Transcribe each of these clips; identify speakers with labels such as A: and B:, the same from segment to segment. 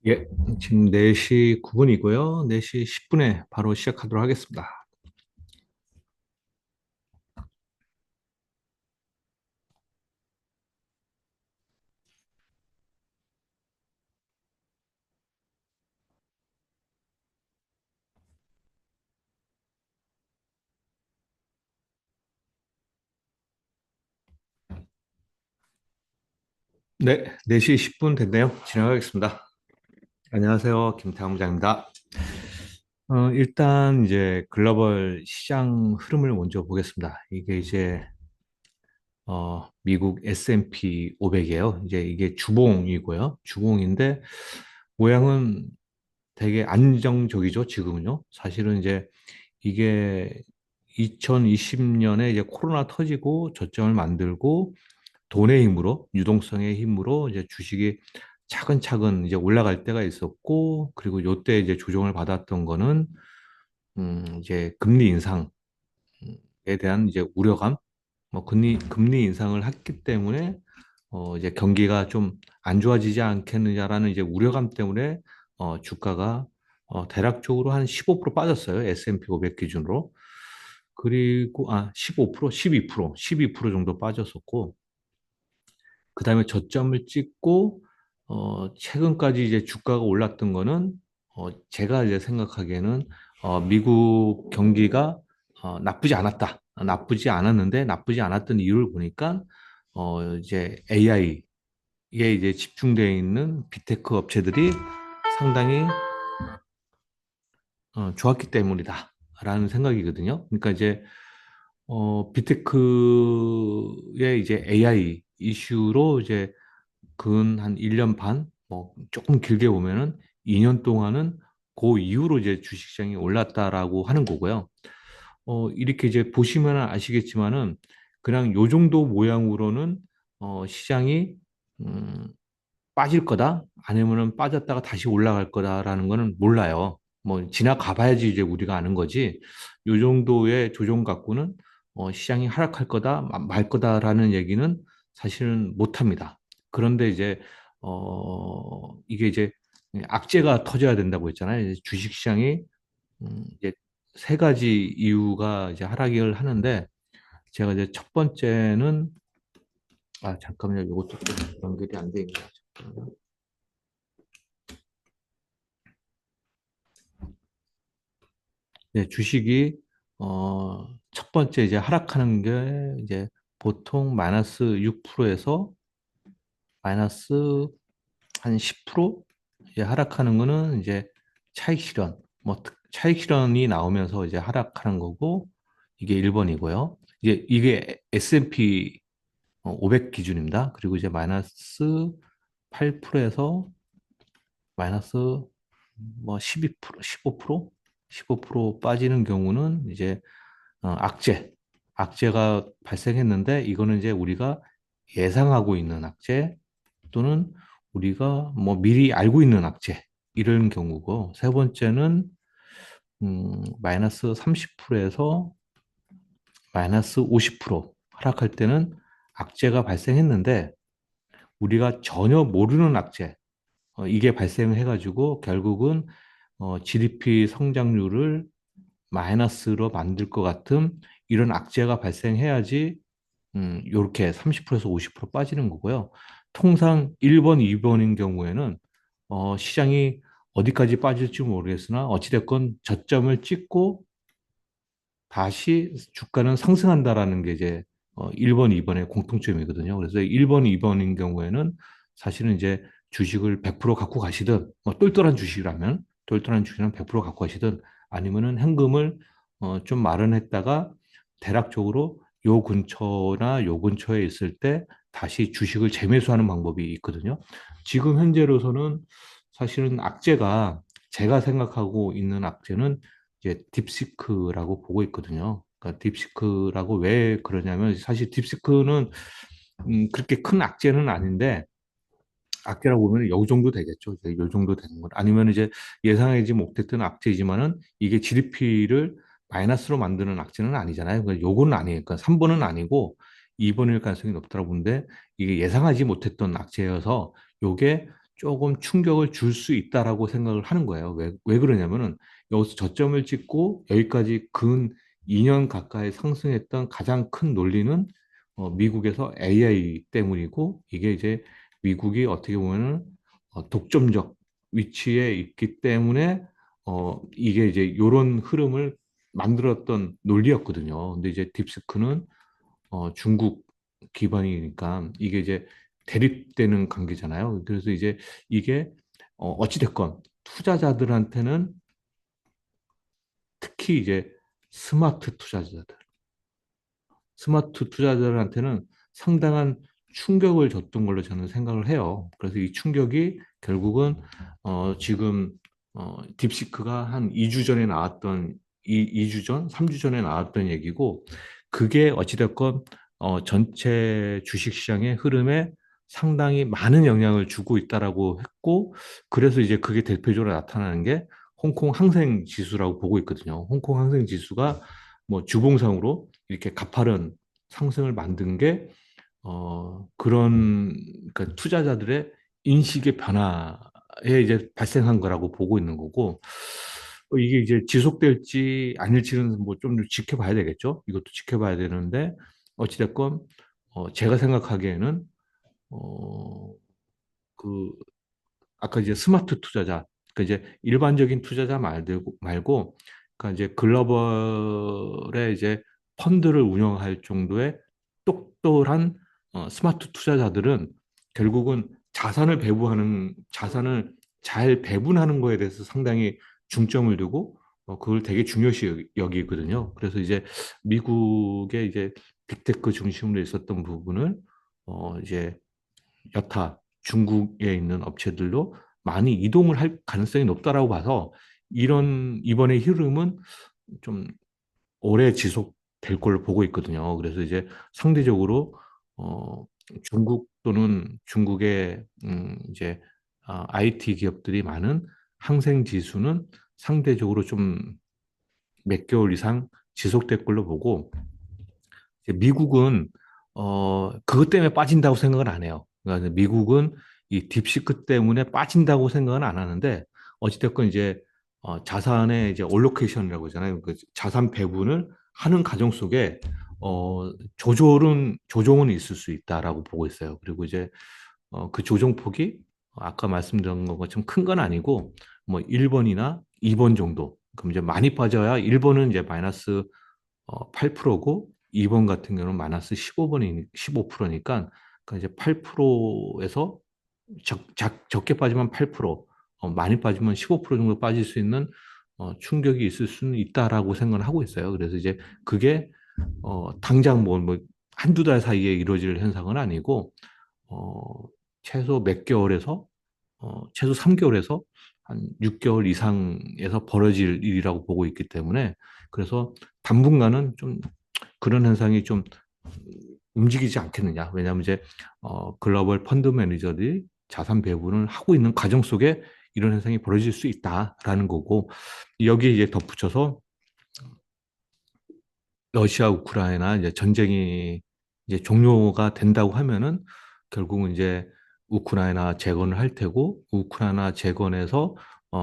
A: 예, 지금 4시 9분이고요. 4시 10분에 바로 시작하도록 하겠습니다. 네, 4시 10분 됐네요. 진행하겠습니다. 안녕하세요. 김태형 부장입니다. 일단 이제 글로벌 시장 흐름을 먼저 보겠습니다. 이게 이제 미국 S&P 500이에요. 이제 이게 주봉이고요. 주봉인데 모양은 되게 안정적이죠, 지금은요. 사실은 이제 이게 2020년에 이제 코로나 터지고 저점을 만들고 돈의 힘으로, 유동성의 힘으로 이제 주식이 차근차근 이제 올라갈 때가 있었고, 그리고 요때 이제 조정을 받았던 거는, 이제 금리 인상에 대한 이제 우려감, 뭐 금리 인상을 했기 때문에, 이제 경기가 좀 안 좋아지지 않겠느냐라는 이제 우려감 때문에, 주가가, 대략적으로 한 15% 빠졌어요. S&P 500 기준으로. 그리고, 15%, 12% 정도 빠졌었고, 그 다음에 저점을 찍고, 최근까지 이제 주가가 올랐던 거는, 제가 이제 생각하기에는, 미국 경기가, 나쁘지 않았다. 나쁘지 않았는데, 나쁘지 않았던 이유를 보니까, 이제 AI에 이제 집중되어 있는 빅테크 업체들이 상당히, 좋았기 때문이다. 라는 생각이거든요. 그러니까 이제, 빅테크의 이제 AI 이슈로 이제 근 한 1년 반, 뭐 조금 길게 보면은 2년 동안은 그 이후로 이제 주식시장이 올랐다라고 하는 거고요. 이렇게 이제 보시면 아시겠지만은 그냥 요 정도 모양으로는 시장이 음, 빠질 거다 아니면은 빠졌다가 다시 올라갈 거다라는 거는 몰라요. 뭐 지나가 봐야지 이제 우리가 아는 거지. 요 정도의 조정 갖고는 시장이 하락할 거다 말 거다라는 얘기는 사실은 못 합니다. 그런데 이제 이게 이제 악재가 터져야 된다고 했잖아요. 이제 주식 시장이 이제 세 가지 이유가 이제 하락을 하는데 제가 이제 첫 번째는 잠깐만요. 이것도 좀 연결이 안 돼 있네요. 잠깐만요. 네, 주식이 첫 번째 이제 하락하는 게 이제 보통 마이너스 6%에서 마이너스 한 10% 이제 하락하는 거는 이제 차익 실현 뭐 차익 실현이 나오면서 이제 하락하는 거고 이게 1번이고요. 이제 이게 S&P 500 기준입니다. 그리고 이제 마이너스 8%에서 마이너스 뭐 12%, 15%, 15% 빠지는 경우는 이제 악재가 발생했는데 이거는 이제 우리가 예상하고 있는 악재 또는 우리가 뭐 미리 알고 있는 악재 이런 경우고 세 번째는 마이너스 30%에서 마이너스 50% 하락할 때는 악재가 발생했는데 우리가 전혀 모르는 악재 이게 발생해가지고 결국은 GDP 성장률을 마이너스로 만들 것 같은 이런 악재가 발생해야지 요렇게 30%에서 50% 빠지는 거고요. 통상 1번, 2번인 경우에는 시장이 어디까지 빠질지 모르겠으나 어찌됐건 저점을 찍고 다시 주가는 상승한다라는 게 이제 1번, 2번의 공통점이거든요. 그래서 1번, 2번인 경우에는 사실은 이제 주식을 100% 갖고 가시든 뭐 똘똘한 주식은 100% 갖고 가시든 아니면은 현금을 좀 마련했다가 대략적으로 요 근처나 요 근처에 있을 때 다시 주식을 재매수하는 방법이 있거든요. 지금 현재로서는 사실은 악재가 제가 생각하고 있는 악재는 이제 딥시크라고 보고 있거든요. 그러니까 딥시크라고 왜 그러냐면 사실 딥시크는 그렇게 큰 악재는 아닌데 악재라고 보면 요 정도 되겠죠. 이제 요 정도 되는 것. 아니면 이제 예상하지 못했던 악재이지만은 이게 GDP를 마이너스로 만드는 악재는 아니잖아요. 그러니까 요거는 아니에요. 그러니까 3번은 아니고 2번일 가능성이 높다고 보는데 이게 예상하지 못했던 악재여서 요게 조금 충격을 줄 수 있다라고 생각을 하는 거예요. 왜 그러냐면은 여기서 저점을 찍고 여기까지 근 2년 가까이 상승했던 가장 큰 논리는 미국에서 AI 때문이고 이게 이제 미국이 어떻게 보면은 독점적 위치에 있기 때문에 이게 이제 요런 흐름을 만들었던 논리였거든요. 근데 이제 딥스크는 중국 기반이니까 이게 이제 대립되는 관계잖아요. 그래서 이제 이게 어찌됐건 투자자들한테는 특히 이제 스마트 투자자들 스마트 투자자들한테는 상당한 충격을 줬던 걸로 저는 생각을 해요. 그래서 이 충격이 결국은 지금 딥시크가 한 2주 전에 나왔던 2주 전, 3주 전에 나왔던 얘기고 그게 어찌됐건 전체 주식시장의 흐름에 상당히 많은 영향을 주고 있다라고 했고 그래서 이제 그게 대표적으로 나타나는 게 홍콩 항생 지수라고 보고 있거든요. 홍콩 항생 지수가 뭐 주봉상으로 이렇게 가파른 상승을 만든 게 그런 그러니까 투자자들의 인식의 변화에 이제 발생한 거라고 보고 있는 거고 이게 이제 지속될지 아닐지는 뭐 좀 지켜봐야 되겠죠. 이것도 지켜봐야 되는데 어찌됐건 제가 생각하기에는 어, 그 아까 이제 스마트 투자자, 그 이제 일반적인 투자자 말고, 그러니까 이제 글로벌의 이제 펀드를 운영할 정도의 똑똑한 스마트 투자자들은 결국은 자산을 잘 배분하는 거에 대해서 상당히 중점을 두고 그걸 되게 중요시 여기거든요. 그래서 이제 미국의 이제 빅테크 중심으로 있었던 부분을 이제 여타 중국에 있는 업체들도 많이 이동을 할 가능성이 높다라고 봐서 이번의 흐름은 좀 오래 지속될 걸로 보고 있거든요. 그래서 이제 상대적으로 어, 중국 또는 중국의 이제 IT 기업들이 많은 항생 지수는 상대적으로 좀 몇 개월 이상 지속될 걸로 보고 이제 미국은 그것 때문에 빠진다고 생각은 안 해요. 그러니까 미국은 이 딥시크 때문에 빠진다고 생각은 안 하는데 어찌됐건 이제 자산의 이제 올로케이션이라고 하잖아요. 그 자산 배분을 하는 과정 속에 조정은 있을 수 있다라고 보고 있어요. 그리고 이제 그 조정폭이 아까 말씀드린 것처럼 큰 건 아니고 뭐 1번이나 2번 정도. 그럼 이제 많이 빠져야 1번은 이제 마이너스 8%고 2번 같은 경우는 마이너스 15%니까 그러니까 이제 8%에서 적게 빠지면 8%, 많이 빠지면 15% 정도 빠질 수 있는 충격이 있을 수는 있다라고 생각을 하고 있어요. 그래서 이제 그게 당장 뭐 한두 달 사이에 이루어질 현상은 아니고 어, 최소 몇 개월에서 최소 3개월에서 한 6개월 이상에서 벌어질 일이라고 보고 있기 때문에 그래서 당분간은 좀 그런 현상이 좀 움직이지 않겠느냐. 왜냐하면 이제 글로벌 펀드 매니저들이 자산 배분을 하고 있는 과정 속에 이런 현상이 벌어질 수 있다라는 거고 여기에 이제 덧붙여서 러시아 우크라이나 이제 전쟁이 이제 종료가 된다고 하면은 결국은 이제 우크라이나 재건을 할 테고 우크라이나 재건에서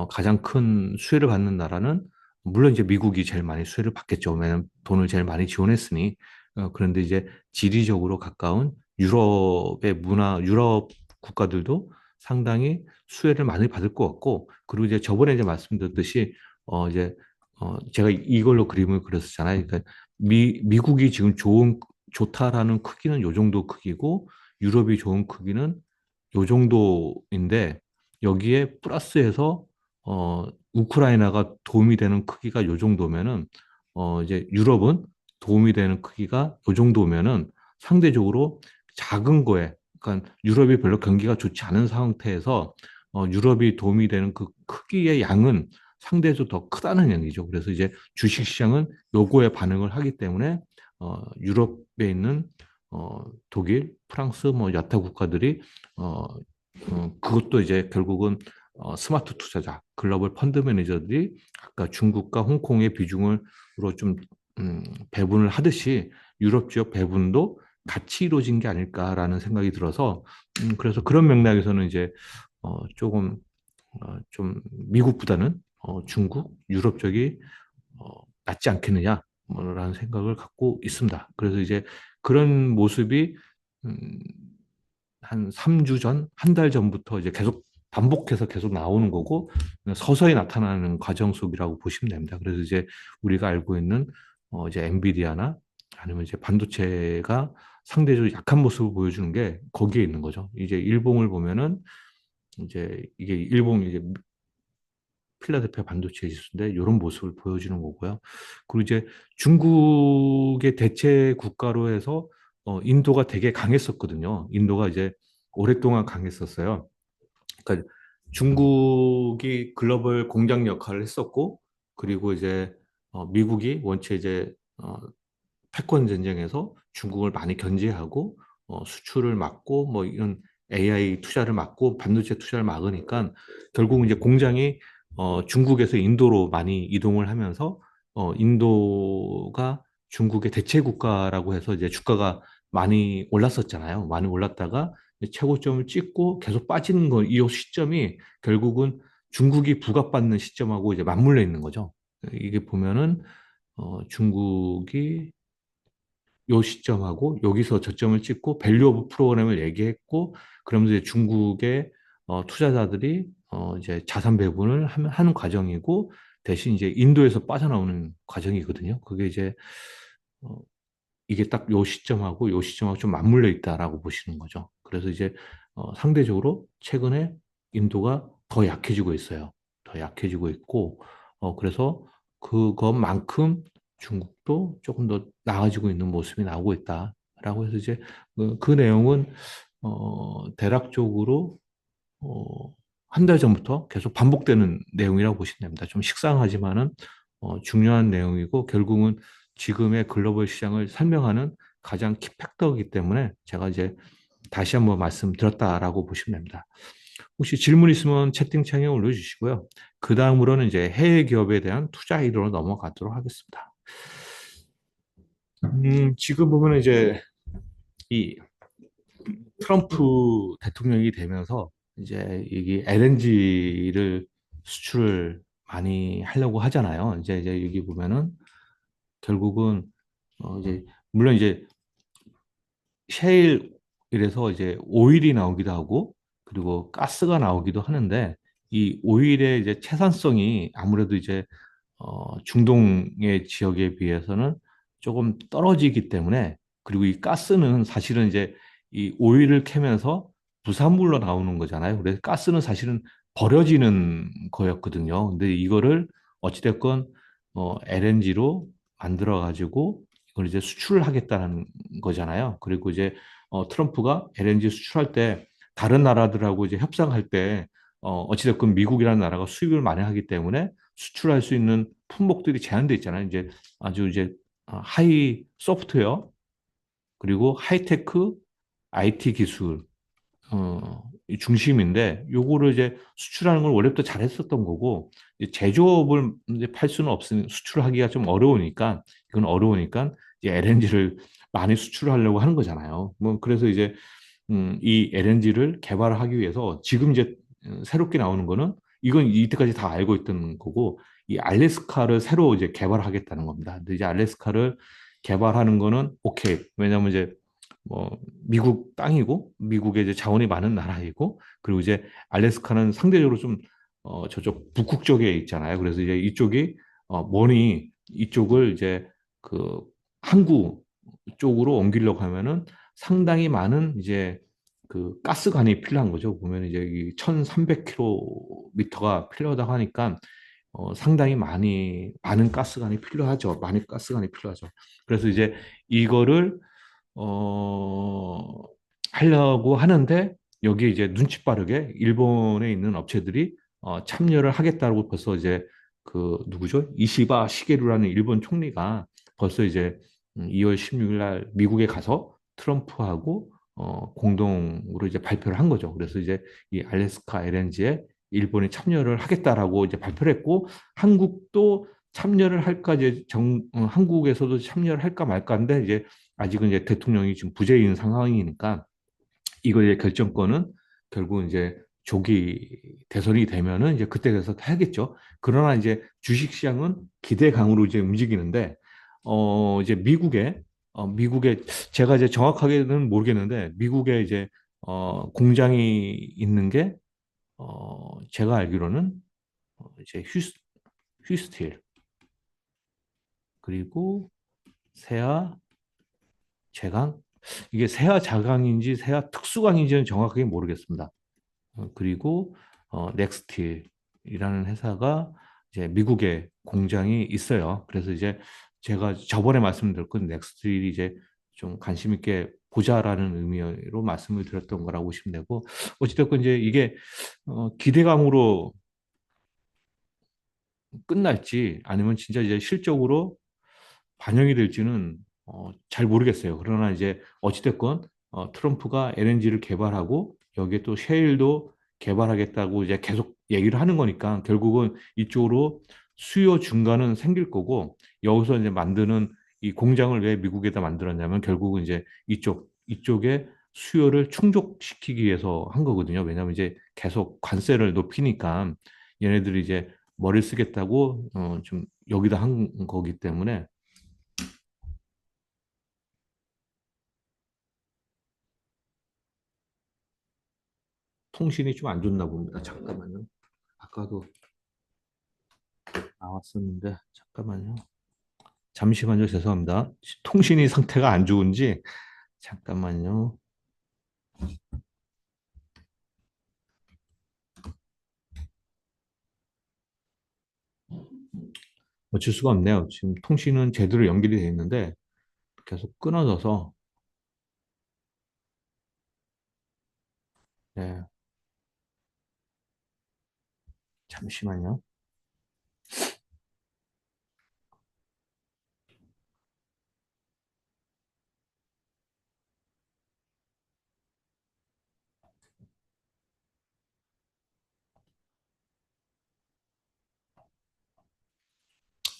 A: 가장 큰 수혜를 받는 나라는 물론 이제 미국이 제일 많이 수혜를 받겠죠. 왜냐하면 돈을 제일 많이 지원했으니 그런데 이제 지리적으로 가까운 유럽 국가들도 상당히 수혜를 많이 받을 것 같고 그리고 이제 저번에 이제 말씀드렸듯이 이제 제가 이걸로 그림을 그렸었잖아요. 그러니까 미국이 지금 좋다라는 크기는 요 정도 크기고 유럽이 좋은 크기는 요 정도인데 여기에 플러스해서 우크라이나가 도움이 되는 크기가 요 정도면은 이제 유럽은 도움이 되는 크기가 요 정도면은 상대적으로 작은 거에 그러니까 유럽이 별로 경기가 좋지 않은 상태에서 유럽이 도움이 되는 그 크기의 양은 상대적으로 더 크다는 얘기죠. 그래서 이제 주식시장은 요거에 반응을 하기 때문에 유럽에 있는 독일, 프랑스, 뭐 여타 국가들이 어, 그것도 이제 결국은 스마트 투자자, 글로벌 펀드 매니저들이 아까 중국과 홍콩의 비중으로 좀 배분을 하듯이 유럽 지역 배분도 같이 이루어진 게 아닐까라는 생각이 들어서 그래서 그런 맥락에서는 이제 조금 좀 미국보다는 중국, 유럽 쪽이 어, 낫지 않겠느냐 라는 생각을 갖고 있습니다. 그래서 이제 그런 모습이 음, 한 3주 전, 한 달 전부터 이제 계속 반복해서 계속 나오는 거고 서서히 나타나는 과정 속이라고 보시면 됩니다. 그래서 이제 우리가 알고 있는 이제 엔비디아나 아니면 이제 반도체가 상대적으로 약한 모습을 보여주는 게 거기에 있는 거죠. 이제 일봉을 보면은 이제 이게 일봉 이제 필라델피아 반도체 지수인데 이런 모습을 보여주는 거고요. 그리고 이제 중국의 대체 국가로 해서 인도가 되게 강했었거든요. 인도가 이제 오랫동안 강했었어요. 그러니까 중국이 글로벌 공장 역할을 했었고, 그리고 이제 미국이 원체 이제 패권 전쟁에서 중국을 많이 견제하고 수출을 막고 뭐 이런 AI 투자를 막고 반도체 투자를 막으니까 결국 이제 공장이 중국에서 인도로 많이 이동을 하면서 인도가 중국의 대체 국가라고 해서 이제 주가가 많이 올랐었잖아요. 많이 올랐다가 최고점을 찍고 계속 빠지는 거, 이 시점이 결국은 중국이 부각받는 시점하고 이제 맞물려 있는 거죠. 이게 보면은 중국이 요 시점하고 여기서 저점을 찍고 밸류 오브 프로그램을 얘기했고 그러면서 이제 중국의 투자자들이 이제 자산 배분을 하는 과정이고 대신 이제 인도에서 빠져나오는 과정이거든요. 그게 이제 어, 이게 딱 요 시점하고 요 시점하고 좀 맞물려 있다라고 보시는 거죠. 그래서 이제 상대적으로 최근에 인도가 더 약해지고 있어요. 더 약해지고 있고 그래서 그것만큼 중국도 조금 더 나아지고 있는 모습이 나오고 있다라고 해서 이제 그 내용은 대략적으로 어, 한 달 전부터 계속 반복되는 내용이라고 보시면 됩니다. 좀 식상하지만은 중요한 내용이고 결국은 지금의 글로벌 시장을 설명하는 가장 키팩터이기 때문에 제가 이제 다시 한번 말씀드렸다라고 보시면 됩니다. 혹시 질문 있으면 채팅창에 올려주시고요. 그 다음으로는 이제 해외 기업에 대한 투자 이론으로 넘어가도록 하겠습니다. 지금 보면 이제 이 트럼프 대통령이 되면서 이제 이게 LNG를 수출을 많이 하려고 하잖아요. 이제 여기 보면은 결국은 이제 물론 이제 셰일에서 이제 오일이 나오기도 하고 그리고 가스가 나오기도 하는데 이 오일의 이제 채산성이 아무래도 이제 중동의 지역에 비해서는 조금 떨어지기 때문에 그리고 이 가스는 사실은 이제 이 오일을 캐면서 부산물로 나오는 거잖아요. 그래서 가스는 사실은 버려지는 거였거든요. 근데 이거를 어찌됐건 LNG로 만들어 가지고 이걸 이제 수출을 하겠다는 거잖아요. 그리고 이제 트럼프가 LNG 수출할 때 다른 나라들하고 이제 협상할 때 어찌됐건 미국이라는 나라가 수입을 많이 하기 때문에 수출할 수 있는 품목들이 제한돼 있잖아요. 이제 아주 이제 하이 소프트웨어 그리고 하이테크 IT 기술 이 중심인데 요거를 이제 수출하는 걸 원래부터 잘했었던 거고 이제 제조업을 이제 팔 수는 없으니 수출하기가 좀 어려우니까 이건 어려우니까 이제 LNG를 많이 수출하려고 하는 거잖아요. 뭐 그래서 이제 이 LNG를 개발하기 위해서 지금 이제 새롭게 나오는 거는 이건 이때까지 다 알고 있던 거고 이 알래스카를 새로 이제 개발하겠다는 겁니다. 근데 이제 알래스카를 개발하는 거는 오케이. 왜냐면 이제 뭐 미국 땅이고 미국에 이제 자원이 많은 나라이고 그리고 이제 알래스카는 상대적으로 좀 저쪽 북극 쪽에 있잖아요. 그래서 이제 이쪽이 머니 이쪽을 이제 그 항구 쪽으로 옮기려고 하면은 상당히 많은 이제 그 가스관이 필요한 거죠. 보면 이제 이 1300km가 필요하다고 하니까 상당히 많은 가스관이 필요하죠. 많은 가스관이 필요하죠. 그래서 이제 이거를 어, 하려고 하는데 여기 이제 눈치 빠르게 일본에 있는 업체들이 참여를 하겠다고 벌써 이제 그 누구죠? 이시바 시게루라는 일본 총리가 벌써 이제 2월 16일 날 미국에 가서 트럼프하고 공동으로 이제 발표를 한 거죠. 그래서 이제 이 알래스카 LNG에 일본이 참여를 하겠다라고 이제 발표를 했고, 한국도 참여를 할까, 이제 한국에서도 참여를 할까 말까인데, 이제 아직은 이제 대통령이 지금 부재인 상황이니까 이거의 결정권은 결국 이제 조기 대선이 되면은 이제 그때 돼서 해야겠죠. 그러나 이제 주식시장은 기대감으로 이제 움직이는데, 이제 미국에 제가 이제 정확하게는 모르겠는데, 미국에 이제 공장이 있는 게 제가 알기로는 이제 휴스틸, 그리고 세아 제강, 이게 세아 자강인지 세아 특수강인지는 정확하게 모르겠습니다. 그리고 넥스틸이라는 회사가 이제 미국에 공장이 있어요. 그래서 이제 제가 저번에 말씀드렸건 넥스틸이 이제 좀 관심 있게 보자라는 의미로 말씀을 드렸던 거라고 보시면 되고, 어찌됐건 이제 이게 기대감으로 끝날지 아니면 진짜 이제 실적으로 반영이 될지는 잘 모르겠어요. 그러나 이제 어찌됐건 트럼프가 LNG를 개발하고 여기에 또 셰일도 개발하겠다고 이제 계속 얘기를 하는 거니까 결국은 이쪽으로 수요 증가는 생길 거고, 여기서 이제 만드는 이 공장을 왜 미국에다 만들었냐면 결국은 이제 이쪽에 수요를 충족시키기 위해서 한 거거든요. 왜냐하면 이제 계속 관세를 높이니까 얘네들이 이제 머리를 쓰겠다고 좀 여기다 한 거기 때문에. 통신이 좀 안 좋나 봅니다. 잠깐만요. 아까도 나왔었는데, 잠깐만요. 잠시만요. 죄송합니다. 통신이 상태가 안 좋은지, 잠깐만요. 어쩔 수가 없네요. 지금 통신은 제대로 연결이 돼 있는데, 계속 끊어져서, 네, 잠시만요.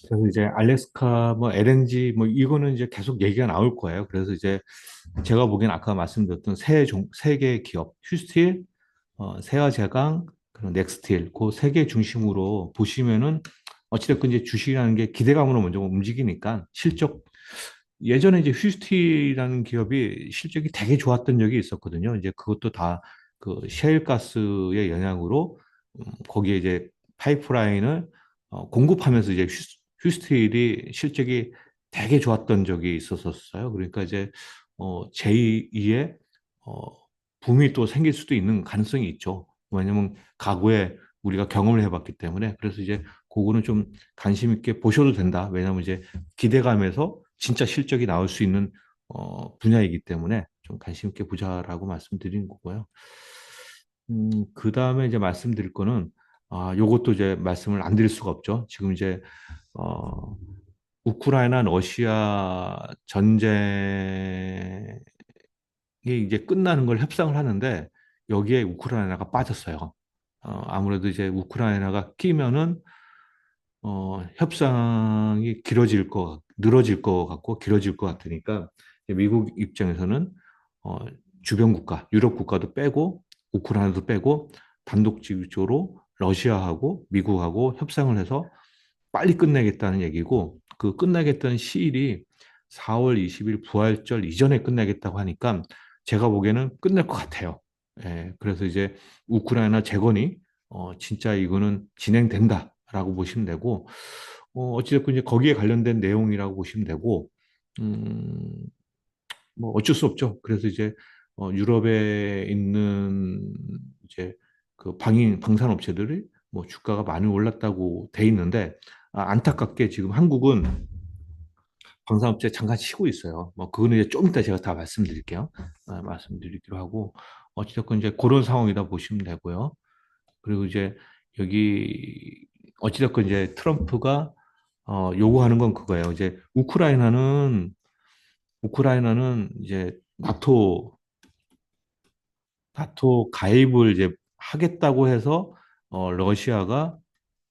A: 그래서 이제 알래스카 뭐 LNG 뭐 이거는 이제 계속 얘기가 나올 거예요. 그래서 이제 제가 보기엔 아까 말씀드렸던 세 개의 기업, 휴스틸, 세아제강, 그리고 넥스틸, 그 세 개 중심으로 보시면은 어찌됐건 이제 주식이라는 게 기대감으로 먼저 움직이니까 실적, 예전에 이제 휴스틸이라는 기업이 실적이 되게 좋았던 적이 있었거든요. 이제 그것도 다 그 셰일가스의 영향으로 거기에 이제 파이프라인을 공급하면서 이제 휴스틸이 실적이 되게 좋았던 적이 있었었어요. 그러니까 이제 제2의 붐이 또 생길 수도 있는 가능성이 있죠. 왜냐면 과거에 우리가 경험을 해봤기 때문에. 그래서 이제 그거는 좀 관심 있게 보셔도 된다. 왜냐면 이제 기대감에서 진짜 실적이 나올 수 있는 분야이기 때문에 좀 관심 있게 보자라고 말씀드린 거고요. 그 다음에 이제 말씀드릴 거는, 요것도 이제 말씀을 안 드릴 수가 없죠. 지금 이제 어, 우크라이나 러시아 전쟁이 이제 끝나는 걸 협상을 하는데 여기에 우크라이나가 빠졌어요. 아무래도 이제 우크라이나가 끼면은 협상이 늘어질 것 같고 길어질 것 같으니까 미국 입장에서는 어, 주변 국가, 유럽 국가도 빼고 우크라이나도 빼고 단독적으로 러시아하고 미국하고 협상을 해서 빨리 끝내겠다는 얘기고, 그 끝나겠다는 시일이 4월 20일 부활절 이전에 끝내겠다고 하니까 제가 보기에는 끝낼 것 같아요. 예, 그래서 이제 우크라이나 재건이 진짜 이거는 진행된다라고 보시면 되고, 어찌됐건 이제 거기에 관련된 내용이라고 보시면 되고, 음, 뭐 어쩔 수 없죠. 그래서 이제 유럽에 있는 이제 그 방산 업체들이 뭐 주가가 많이 올랐다고 돼 있는데, 안타깝게 지금 한국은 방산업체 잠깐 쉬고 있어요. 뭐 그거는 이제 좀 이따 제가 다 말씀드릴게요. 말씀드리기로 하고, 어찌됐건 이제 그런 상황이다 보시면 되고요. 그리고 이제 여기 어찌됐건 이제 트럼프가 요구하는 건 그거예요. 이제 우크라이나는 이제 나토 나토 가입을 이제 하겠다고 해서 러시아가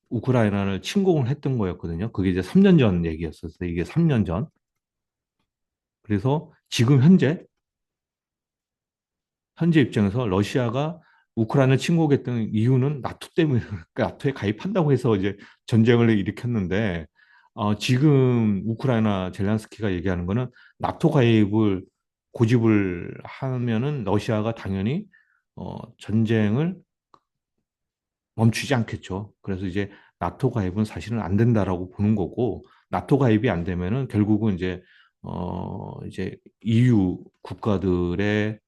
A: 우크라이나를 침공을 했던 거였거든요. 그게 이제 3년 전 얘기였었어요. 이게 3년 전. 그래서 지금 현재 입장에서 러시아가 우크라이나를 침공했던 이유는 나토 때문에 그러니까 나토에 가입한다고 해서 이제 전쟁을 일으켰는데 지금 우크라이나 젤란스키가 얘기하는 거는 나토 가입을 고집을 하면은 러시아가 당연히 전쟁을 멈추지 않겠죠. 그래서 이제 나토 가입은 사실은 안 된다라고 보는 거고 나토 가입이 안 되면은 결국은 이제 EU 국가들의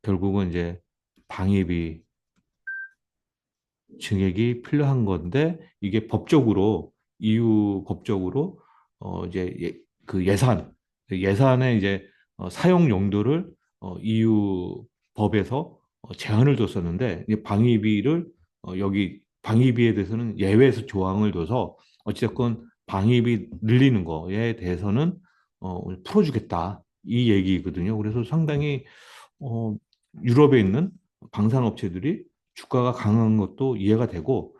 A: 결국은 이제 방위비 증액이 필요한 건데 이게 법적으로 EU 법적으로 이제 그 예산의 이제 사용 용도를 EU 법에서 제한을 뒀었는데 이 방위비를 여기 방위비에 대해서는 예외에서 조항을 둬서 어찌됐건 방위비 늘리는 거에 대해서는 풀어주겠다 이 얘기거든요. 그래서 상당히 어, 유럽에 있는 방산업체들이 주가가 강한 것도 이해가 되고,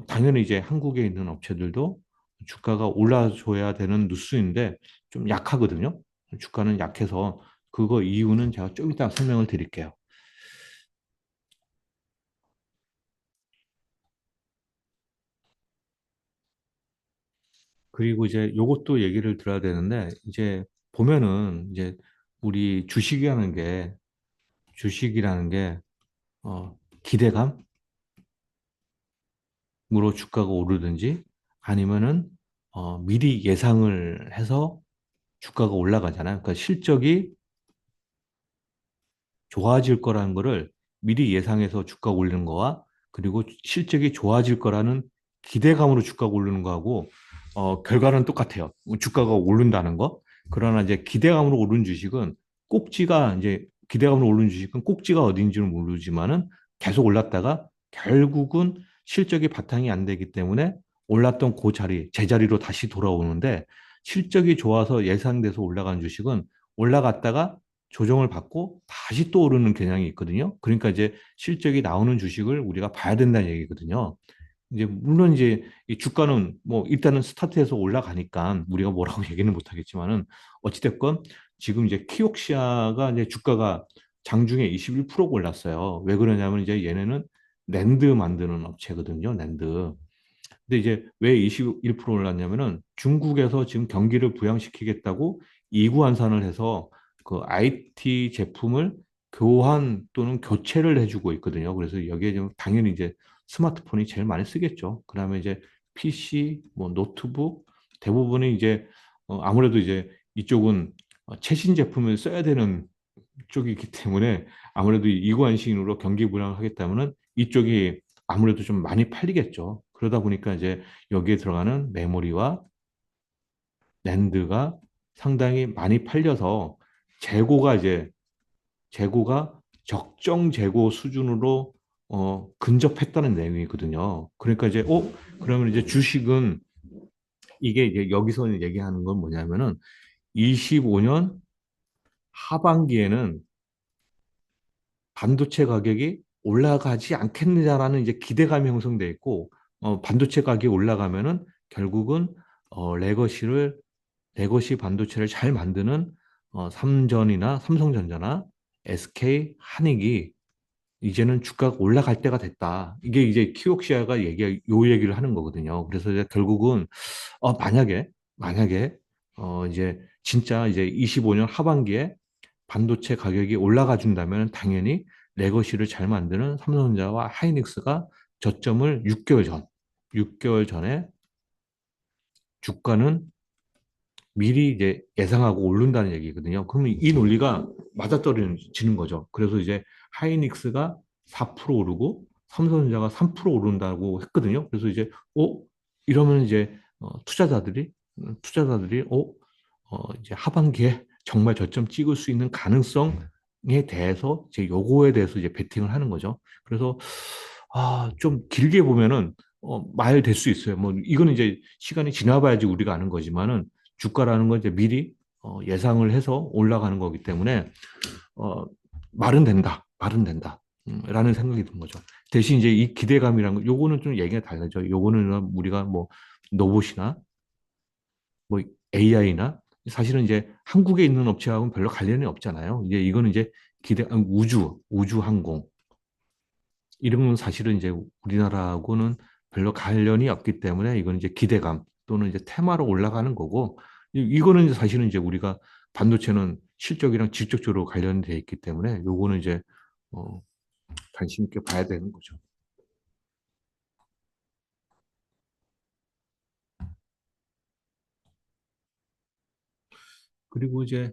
A: 당연히 이제 한국에 있는 업체들도 주가가 올라줘야 되는 뉴스인데 좀 약하거든요. 주가는 약해서 그거 이유는 제가 좀 이따 설명을 드릴게요. 그리고 이제 요것도 얘기를 들어야 되는데, 이제 보면은 이제 우리 주식이라는 게, 기대감? 으로 주가가 오르든지 아니면은 미리 예상을 해서 주가가 올라가잖아요. 그러니까 실적이 좋아질 거라는 거를 미리 예상해서 주가가 오르는 거와 그리고 실적이 좋아질 거라는 기대감으로 주가가 오르는 거하고 결과는 똑같아요. 주가가 오른다는 거. 그러나 이제 기대감으로 오른 주식은 꼭지가 이제 기대감으로 오른 주식은 꼭지가 어딘지는 모르지만은 계속 올랐다가 결국은 실적이 바탕이 안 되기 때문에 올랐던 그 자리, 제자리로 다시 돌아오는데 실적이 좋아서 예상돼서 올라간 주식은 올라갔다가 조정을 받고 다시 또 오르는 경향이 있거든요. 그러니까 이제 실적이 나오는 주식을 우리가 봐야 된다는 얘기거든요. 이제 물론 이제 이 주가는 뭐 일단은 스타트에서 올라가니까 우리가 뭐라고 얘기는 못 하겠지만은 어찌됐건 지금 이제 키옥시아가 이제 주가가 장중에 21%가 올랐어요. 왜 그러냐면 이제 얘네는 낸드 만드는 업체거든요. 낸드. 근데 이제 왜 21% 올랐냐면은 중국에서 지금 경기를 부양시키겠다고 이구 환산을 해서 그 IT 제품을 교환 또는 교체를 해주고 있거든요. 그래서 여기에 좀 당연히 이제 스마트폰이 제일 많이 쓰겠죠. 그다음에 이제 PC, 뭐 노트북 대부분이 이제 아무래도 이제 이쪽은 최신 제품을 써야 되는 쪽이기 때문에 아무래도 이관식으로 경기 부양하겠다면은 이쪽이 아무래도 좀 많이 팔리겠죠. 그러다 보니까 이제 여기에 들어가는 메모리와 랜드가 상당히 많이 팔려서 재고가 이제 재고가 적정 재고 수준으로 근접했다는 내용이거든요. 그러니까 이제 그러면 이제 주식은 이게 이제 여기서 얘기하는 건 뭐냐면은 25년 하반기에는 반도체 가격이 올라가지 않겠느냐라는 이제 기대감이 형성돼 있고 반도체 가격이 올라가면은 결국은 레거시를 레거시 반도체를 잘 만드는 삼전이나 삼성전자나 SK 한익이 이제는 주가가 올라갈 때가 됐다. 이게 이제 키옥시아가 요 얘기를 하는 거거든요. 그래서 이제 결국은 만약에 이제 진짜 이제 25년 하반기에 반도체 가격이 올라가 준다면 당연히 레거시를 잘 만드는 삼성전자와 하이닉스가 저점을 6개월 전에 주가는 미리 이제 예상하고 오른다는 얘기거든요. 그러면 이 논리가 맞아떨어지는 거죠. 그래서 이제 하이닉스가 4% 오르고 삼성전자가 3% 오른다고 했거든요. 그래서 이제 이러면 이제 투자자들이 이제 하반기에 정말 저점 찍을 수 있는 가능성에 대해서 이제 요거에 대해서 이제 베팅을 하는 거죠. 그래서 좀 길게 보면은 말 될 수 있어요. 뭐 이거는 이제 시간이 지나봐야지 우리가 아는 거지만은 주가라는 건 이제 미리 예상을 해서 올라가는 거기 때문에 어, 말은 된다. 말은 된다. 라는 생각이 든 거죠. 대신 이제 이 기대감이란 거, 요거는 좀 얘기가 달라져. 요거는 우리가 뭐 로봇이나 뭐 AI나 사실은 이제 한국에 있는 업체하고는 별로 관련이 없잖아요. 이제 이거는 이제 우주 항공 이런 건 사실은 이제 우리나라하고는 별로 관련이 없기 때문에 이건 이제 기대감 또는 이제 테마로 올라가는 거고 이거는 이제 사실은 이제 우리가 반도체는 실적이랑 직접적으로 관련돼 있기 때문에 요거는 이제 어, 관심 있게 봐야 되는 거죠. 그리고 이제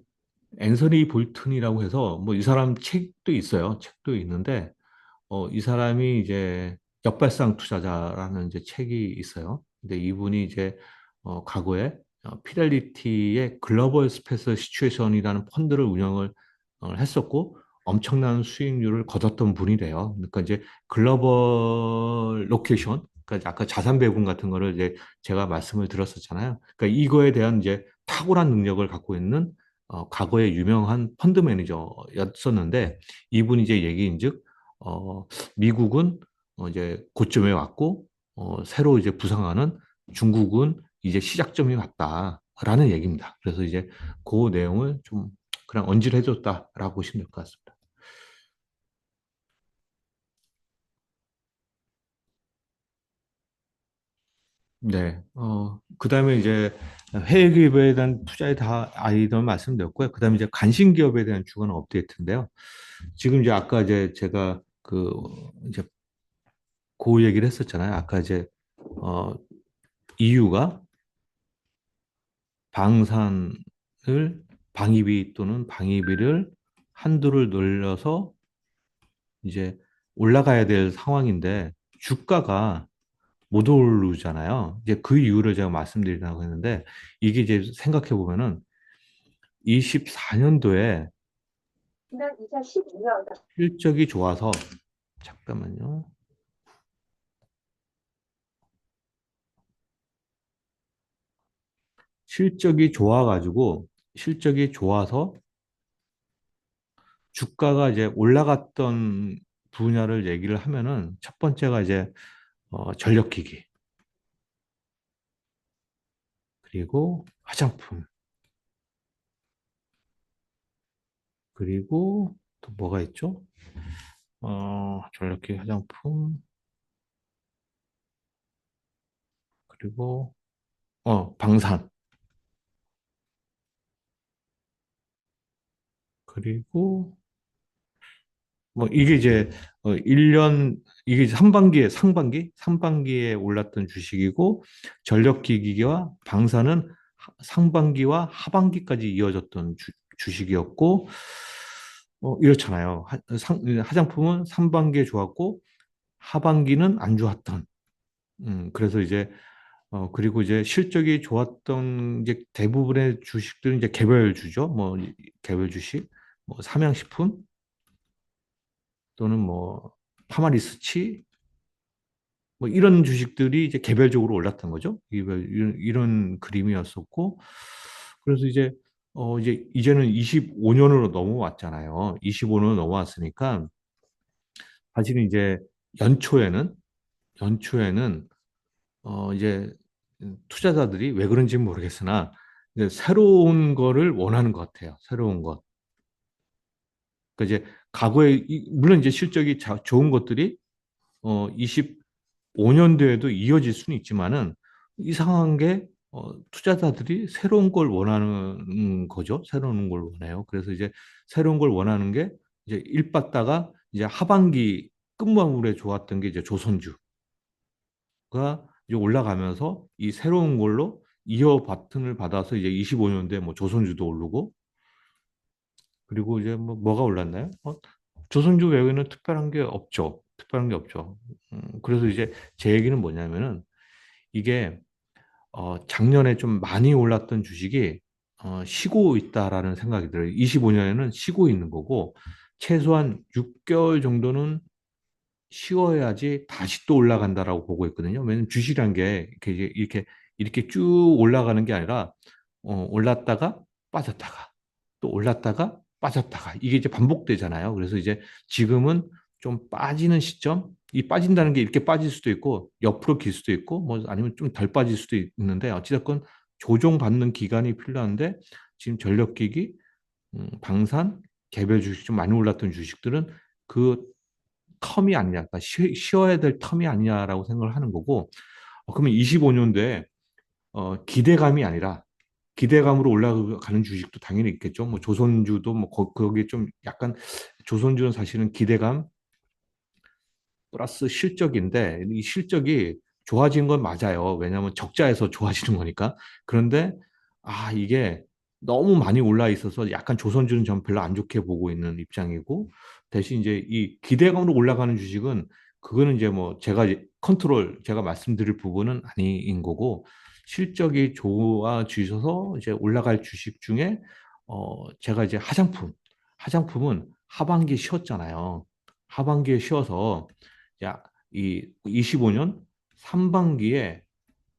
A: 앤서니 볼튼이라고 해서 뭐 이 사람 책도 있어요. 책도 있는데 이 사람이 이제 역발상 투자자라는 이제 책이 있어요. 근데 이분이 이제 과거에 피델리티의 글로벌 스페셜 시츄에이션이라는 펀드를 운영을 했었고 엄청난 수익률을 거뒀던 분이래요. 그러니까 이제 글로벌 로케이션, 그러니까 이제 아까 자산 배분 같은 거를 이제 제가 말씀을 드렸었잖아요. 그러니까 이거에 대한 이제 탁월한 능력을 갖고 있는 과거에 유명한 펀드 매니저였었는데 이분이 이제 얘기인즉 미국은 이제 고점에 왔고 새로 이제 부상하는 중국은 이제 시작점이 왔다라는 얘기입니다. 그래서 이제 그 내용을 좀 그냥 언질해줬다라고 보시면 될 것 같습니다. 네. 그다음에 이제 해외 기업에 대한 투자에 다 아이들 말씀드렸고요. 그다음에 이제 간신 기업에 대한 주간 업데이트인데요. 지금 이제 아까 이제 제가 그 이제 그 얘기를 했었잖아요. 아까 이제 어 EU가 방산을 방위비 또는 방위비를 한도를 늘려서 이제 올라가야 될 상황인데 주가가 못 오르잖아요. 이제 그 이유를 제가 말씀드리려고 했는데 이게 이제 생각해 보면은 24년도에 실적이 좋아서 잠깐만요. 실적이 좋아가지고 실적이 좋아서 주가가 이제 올라갔던 분야를 얘기를 하면은 첫 번째가 이제 전력기기 그리고 화장품 그리고 또 뭐가 있죠? 전력기 화장품 그리고 방산 그리고 뭐 이게 이제 1년 이게 이제 상반기에 올랐던 주식이고 전력기기와 방산은 상반기와 하반기까지 이어졌던 주식이었고 이렇잖아요. 화장품은 상반기에 좋았고 하반기는 안 좋았던. 그래서 이제 그리고 이제 실적이 좋았던 이제 대부분의 주식들은 이제 개별주죠. 뭐 개별 주식, 뭐 삼양식품 또는 뭐 파마리스치 뭐 이런 주식들이 이제 개별적으로 올랐던 거죠. 이런 그림이었었고 그래서 이제는 25년으로 넘어왔잖아요. 25년으로 넘어왔으니까 사실은 이제 연초에는 연초에는 이제 투자자들이 왜 그런지는 모르겠으나 이제 새로운 거를 원하는 것 같아요. 새로운 것. 그러니까 이제 과거에 물론 이제 실적이 좋은 것들이 25년도에도 이어질 수는 있지만은 이상한 게 투자자들이 새로운 걸 원하는 거죠. 새로운 걸 원해요. 그래서 이제 새로운 걸 원하는 게 이제 일봤다가 이제 하반기 끝마무리에 좋았던 게 이제 조선주. 가 이제 올라가면서 이 새로운 걸로 이어 바튼을 받아서 이제 25년도에 뭐 조선주도 오르고 그리고 이제 뭐가 올랐나요? 조선주 외에는 특별한 게 없죠. 특별한 게 없죠. 그래서 이제 제 얘기는 뭐냐면은 이게 작년에 좀 많이 올랐던 주식이 쉬고 있다라는 생각이 들어요. 25년에는 쉬고 있는 거고 최소한 6개월 정도는 쉬어야지 다시 또 올라간다라고 보고 있거든요. 왜냐면 주식이란 게 이렇게 쭉 올라가는 게 아니라 올랐다가 빠졌다가 또 올랐다가 빠졌다가 이게 이제 반복되잖아요. 그래서 이제 지금은 좀 빠지는 시점, 이 빠진다는 게 이렇게 빠질 수도 있고 옆으로 길 수도 있고 뭐 아니면 좀 덜 빠질 수도 있는데 어찌됐건 조정받는 기간이 필요한데 지금 전력기기, 방산, 개별 주식 좀 많이 올랐던 주식들은 그 텀이 아니냐, 그러니까 쉬어야 될 텀이 아니냐라고 생각을 하는 거고, 그러면 25년도에 기대감이 아니라 기대감으로 올라가는 주식도 당연히 있겠죠. 뭐 조선주도 뭐 거기에 좀 약간 조선주는 사실은 기대감 플러스 실적인데 이 실적이 좋아진 건 맞아요. 왜냐하면 적자에서 좋아지는 거니까. 그런데 이게 너무 많이 올라 있어서 약간 조선주는 전 별로 안 좋게 보고 있는 입장이고 대신 이제 이 기대감으로 올라가는 주식은 그거는 이제 뭐 제가 말씀드릴 부분은 아닌 거고 실적이 좋아지셔서 이제 올라갈 주식 중에 제가 이제 화장품은 하반기에 쉬었잖아요. 하반기에 쉬어서 야, 이 25년 상반기에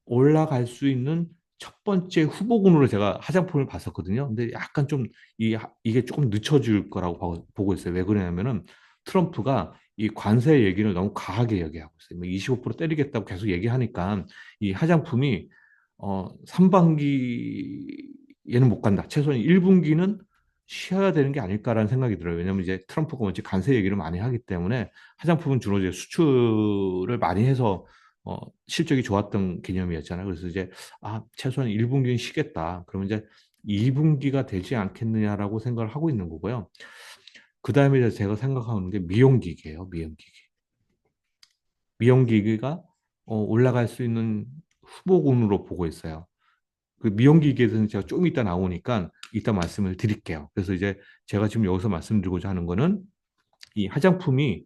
A: 올라갈 수 있는 첫 번째 후보군으로 제가 화장품을 봤었거든요. 근데 약간 좀 이게 조금 늦춰질 거라고 보고 있어요. 왜 그러냐면은 트럼프가 이 관세 얘기를 너무 과하게 얘기하고 있어요. 뭐 25% 때리겠다고 계속 얘기하니까 이 화장품이 상반기에는 못 간다. 최소한 1분기는 쉬어야 되는 게 아닐까라는 생각이 들어요. 왜냐하면 이제 트럼프가 먼저 관세 얘기를 많이 하기 때문에 화장품은 주로 이제 수출을 많이 해서 어, 실적이 좋았던 개념이었잖아요. 그래서 이제 최소한 1분기는 쉬겠다. 그러면 이제 2분기가 되지 않겠느냐라고 생각을 하고 있는 거고요. 그 다음에 제가 생각하는 게 미용기기예요. 미용기기. 미용기기가 올라갈 수 있는 후보군으로 보고 있어요. 그 미용기기에 대해서는 제가 좀 이따 나오니까 이따 말씀을 드릴게요. 그래서 이제 제가 지금 여기서 말씀드리고자 하는 거는 이 화장품이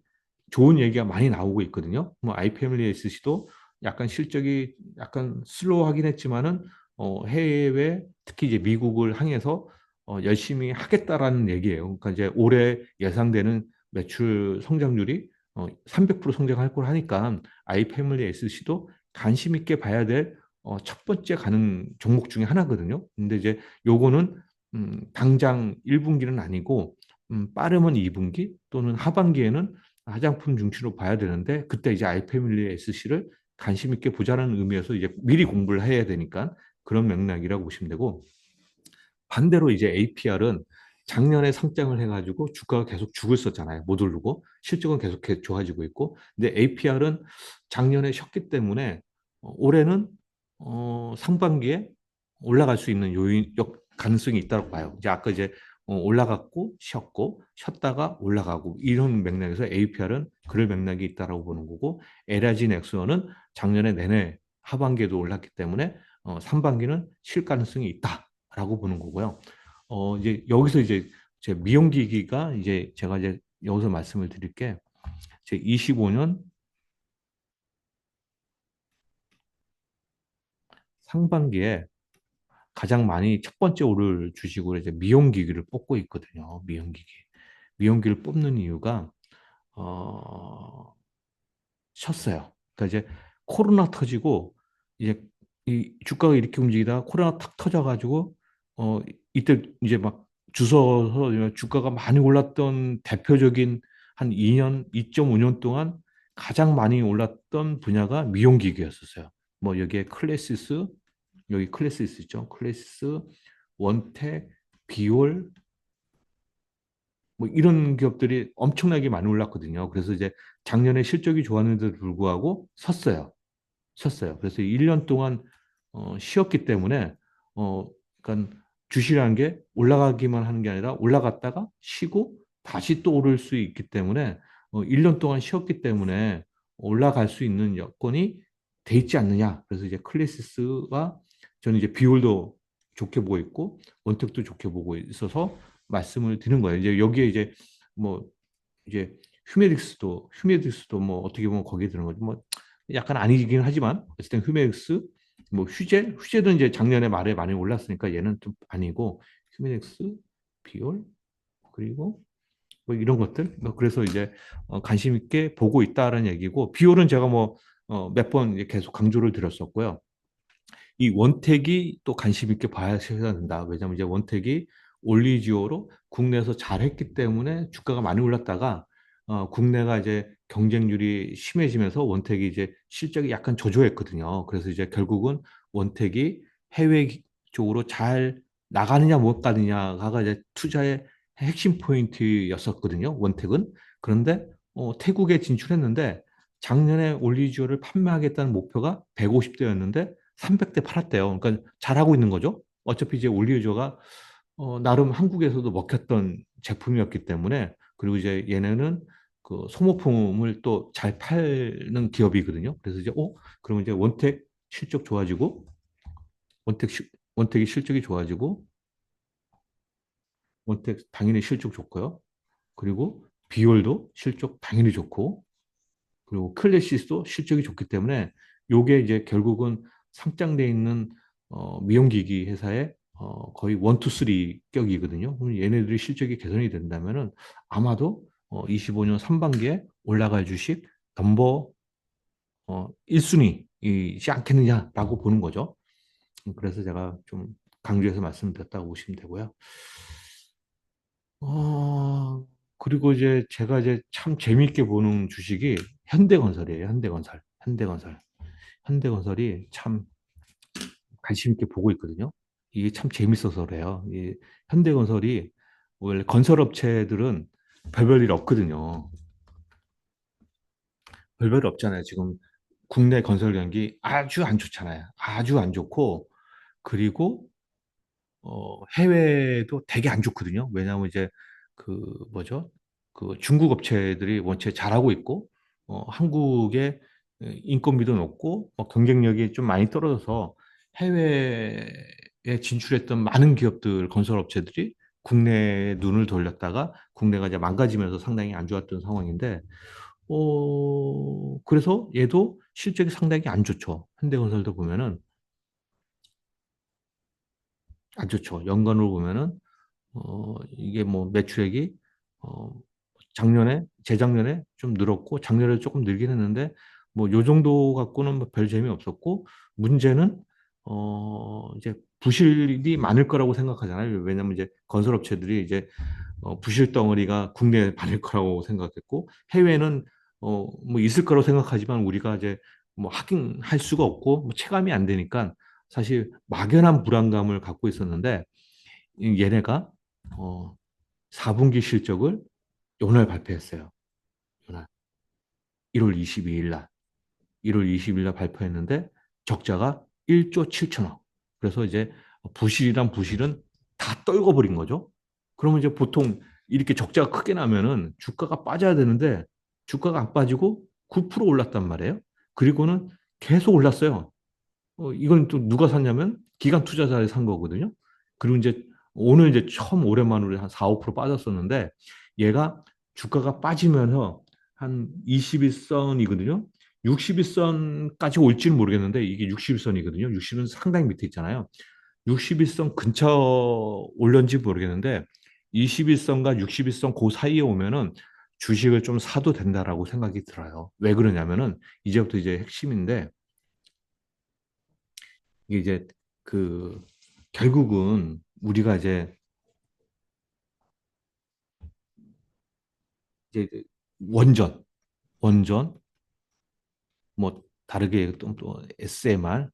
A: 좋은 얘기가 많이 나오고 있거든요. 뭐 아이패밀리 SC도 약간 실적이 약간 슬로우하긴 했지만은 해외 특히 이제 미국을 향해서 열심히 하겠다라는 얘기예요. 그러니까 이제 올해 예상되는 매출 성장률이 300% 성장할 걸 하니까 아이패밀리 SC도 관심 있게 봐야 될 첫 번째 가는 종목 중에 하나거든요. 근데 이제 요거는 당장 1분기는 아니고 빠르면 2분기 또는 하반기에는 화장품 중심으로 봐야 되는데 그때 이제 아이패밀리 SC를 관심 있게 보자는 의미에서 이제 미리 공부를 해야 되니까 그런 맥락이라고 보시면 되고 반대로 이제 APR은 작년에 상장을 해가지고 주가가 계속 죽을 썼잖아요. 못 오르고 실적은 계속 좋아지고 있고 근데 APR은 작년에 쉬었기 때문에 올해는 상반기에 올라갈 수 있는 가능성이 있다고 봐요. 이제 아까 이제 올라갔고 쉬었고 쉬었다가 올라가고 이런 맥락에서 APR은 그럴 맥락이 있다라고 보는 거고 LIG 넥스원은 작년에 내내 하반기에도 올랐기 때문에 상반기는 쉴 가능성이 있다라고 보는 거고요. 이제 여기서 이제 제 미용기기가 이제 제가 이제 여기서 말씀을 드릴 게 제 25년 상반기에 가장 많이 첫 번째 오를 주식으로 이제 미용기기를 뽑고 있거든요. 미용기기. 미용기를 뽑는 이유가 어, 쉬었어요. 그러니까 이제 코로나 터지고 이제 이 주가가 이렇게 움직이다가 코로나 탁 터져가지고 어 이때 이제 막 주서서 주가가 많이 올랐던 대표적인 한 2년, 2.5년 동안 가장 많이 올랐던 분야가 미용기기였었어요. 뭐 여기에 클래시스, 여기 클래시스 있죠. 클래시스, 원텍, 비올 뭐 이런 기업들이 엄청나게 많이 올랐거든요. 그래서 이제 작년에 실적이 좋았는데도 불구하고 섰어요. 그래서 1년 동안 쉬었기 때문에 그러니까 주식이라는 게 올라가기만 하는 게 아니라 올라갔다가 쉬고 다시 또 오를 수 있기 때문에 1년 동안 쉬었기 때문에 올라갈 수 있는 여건이 돼 있지 않느냐. 그래서 이제 클래시스가 저는 이제 비율도 좋게 보고 있고 원택도 좋게 보고 있어서 말씀을 드린 거예요. 이제 여기에 이제 뭐 이제 휴메딕스도 뭐 어떻게 보면 거기에 드는 거죠. 뭐 약간 아니긴 하지만 어쨌든 휴메닉스 뭐 휴재도 이제 작년에 말에 많이 올랐으니까 얘는 좀 아니고 휴메닉스 비올 그리고 뭐 이런 것들 뭐 그래서 이제 관심 있게 보고 있다라는 얘기고 비올은 제가 뭐 몇 번 계속 강조를 드렸었고요. 이 원택이 또 관심 있게 봐야 된다. 왜냐하면 이제 원택이 올리지오로 국내에서 잘했기 때문에 주가가 많이 올랐다가 국내가 이제 경쟁률이 심해지면서 원택이 이제 실적이 약간 저조했거든요. 그래서 이제 결국은 원택이 해외 쪽으로 잘 나가느냐 못 가느냐가 이제 투자의 핵심 포인트였었거든요. 원택은. 그런데 태국에 진출했는데 작년에 올리지오를 판매하겠다는 목표가 150대였는데 300대 팔았대요. 그러니까 잘하고 있는 거죠. 어차피 이제 올리오조가 나름 한국에서도 먹혔던 제품이었기 때문에 그리고 이제 얘네는 그 소모품을 또 잘 파는 기업이거든요. 그래서 이제 그러면 이제 원택 실적 좋아지고 원택이 실적이 좋아지고 원택 당연히 실적 좋고요. 그리고 비올도 실적 당연히 좋고 그리고 클래시스도 실적이 좋기 때문에 요게 이제 결국은 상장돼 있는 미용기기 회사의 거의 원투 쓰리 격이거든요. 그럼 얘네들이 실적이 개선이 된다면은 아마도 25년 상반기에 올라갈 주식 넘버 1순위이지 않겠느냐라고 보는 거죠. 그래서 제가 좀 강조해서 말씀드렸다고 보시면 되고요. 그리고 이제 제가 이제 참 재미있게 보는 주식이 현대건설이에요. 현대건설이 참 관심 있게 보고 있거든요. 이게 참 재밌어서 그래요. 이 현대건설이 원래 건설업체들은 별별 일 없거든요. 별별 없잖아요. 지금 국내 건설 경기 아주 안 좋잖아요. 아주 안 좋고 그리고 해외도 되게 안 좋거든요. 왜냐하면 이제 그 뭐죠? 그 중국 업체들이 원체 잘하고 있고 한국의 인건비도 높고 경쟁력이 좀 많이 떨어져서 해외에 진출했던 많은 기업들 건설 업체들이 국내에 눈을 돌렸다가 국내가 이제 망가지면서 상당히 안 좋았던 상황인데 그래서 얘도 실적이 상당히 안 좋죠. 현대건설도 보면은 안 좋죠. 연간으로 보면은 이게 뭐 매출액이 어, 재작년에 좀 늘었고, 작년에 조금 늘긴 했는데, 뭐, 요 정도 갖고는 뭐별 재미 없었고, 문제는, 이제 부실이 많을 거라고 생각하잖아요. 왜냐면 이제 건설업체들이 이제 부실 덩어리가 국내에 많을 거라고 생각했고, 해외는, 뭐 있을 거라고 생각하지만 우리가 이제 뭐 확인할 수가 없고, 뭐 체감이 안 되니까 사실 막연한 불안감을 갖고 있었는데, 얘네가 어, 4분기 실적을 오늘 발표했어요. 오늘 1월 22일 날. 1월 20일 날 발표했는데 적자가 1조 7천억. 그래서 이제 부실이란 부실은 다 떨궈버린 거죠. 그러면 이제 보통 이렇게 적자가 크게 나면은 주가가 빠져야 되는데 주가가 안 빠지고 9% 올랐단 말이에요. 그리고는 계속 올랐어요. 이건 또 누가 샀냐면 기관 투자자들이 산 거거든요. 그리고 이제 오늘 이제 처음 오랜만으로 한 4, 5% 빠졌었는데 얘가 주가가 빠지면서 한 21선이거든요. 61선까지 올지는 모르겠는데 이게 61선이거든요. 60은 상당히 밑에 있잖아요. 61선 근처 올렸는지 모르겠는데 21선과 61선 그 사이에 오면은 주식을 좀 사도 된다라고 생각이 들어요. 왜 그러냐면은 이제부터 이제 핵심인데 이게 이제 그 결국은 우리가 이제 그 원전, 원전, 뭐 다르게 또 SMR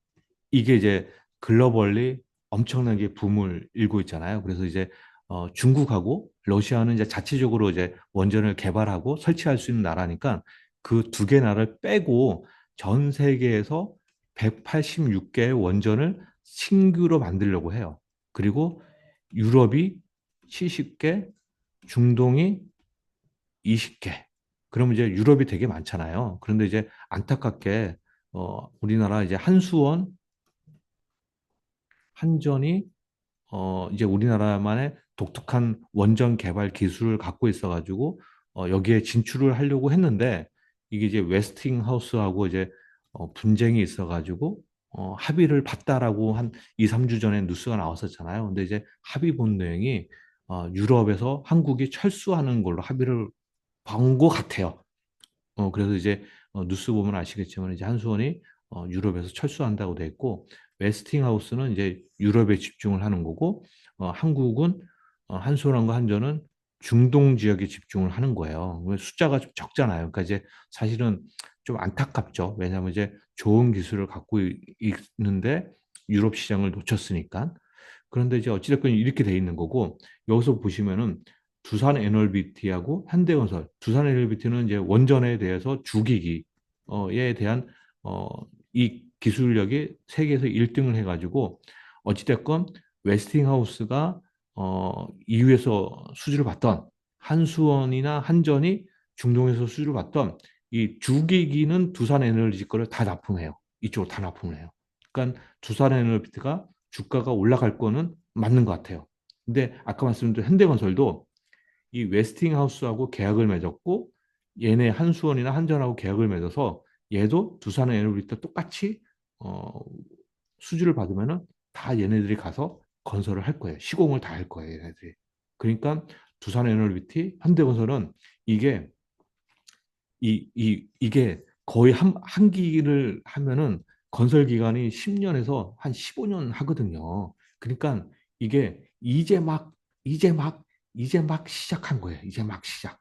A: 이게 이제 글로벌리 엄청나게 붐을 일고 있잖아요. 그래서 이제 중국하고 러시아는 이제 자체적으로 이제 원전을 개발하고 설치할 수 있는 나라니까 그 두 개 나라를 빼고 전 세계에서 186개의 원전을 신규로 만들려고 해요. 그리고 유럽이 70개, 중동이 20개. 그러면 이제 유럽이 되게 많잖아요. 그런데 이제 안타깝게 우리나라 이제 한전이 이제 우리나라만의 독특한 원전 개발 기술을 갖고 있어가지고 여기에 진출을 하려고 했는데 이게 이제 웨스팅하우스하고 이제 분쟁이 있어가지고 합의를 봤다라고 한 2, 3주 전에 뉴스가 나왔었잖아요. 근데 이제 합의 본 내용이 유럽에서 한국이 철수하는 걸로 합의를 본 것 같아요. 그래서 이제 뉴스 보면 아시겠지만 이제 한수원이 유럽에서 철수한다고 돼 있고 웨스팅하우스는 이제 유럽에 집중을 하는 거고 한국은 한수원과 한전은 중동 지역에 집중을 하는 거예요. 숫자가 좀 적잖아요. 그러니까 이제 사실은 좀 안타깝죠. 왜냐하면 이제 좋은 기술을 갖고 있는데 유럽 시장을 놓쳤으니까. 그런데 이제 어찌됐건 이렇게 돼 있는 거고, 여기서 보시면은 두산 에너비티하고 현대건설, 두산 에너비티는 이제 원전에 대해서 주기기에 대한 어, 이 기술력이 세계에서 1등을 해가지고, 어찌됐건 웨스팅하우스가 EU에서 수주를 받던, 한수원이나 한전이 중동에서 수주를 받던 이 주기기는 두산 에너지 거를 다 납품해요. 이쪽으로 다 납품을 해요. 그러니까 두산 에너비티가 주가가 올라갈 거는 맞는 것 같아요. 근데 아까 말씀드린 현대건설도 이 웨스팅하우스하고 계약을 맺었고, 얘네 한수원이나 한전하고 계약을 맺어서 얘도 두산 에너비티와 똑같이 어, 수주를 받으면은 다 얘네들이 가서 건설을 할 거예요. 시공을 다 할 거예요, 얘네들이. 그러니까 두산 에너비티, 현대건설은 이게 이게 거의 한 기를 하면은 건설 기간이 10년에서 한 15년 하거든요. 그러니까 이게 이제 막, 이제 막 시작한 거예요. 이제 막 시작.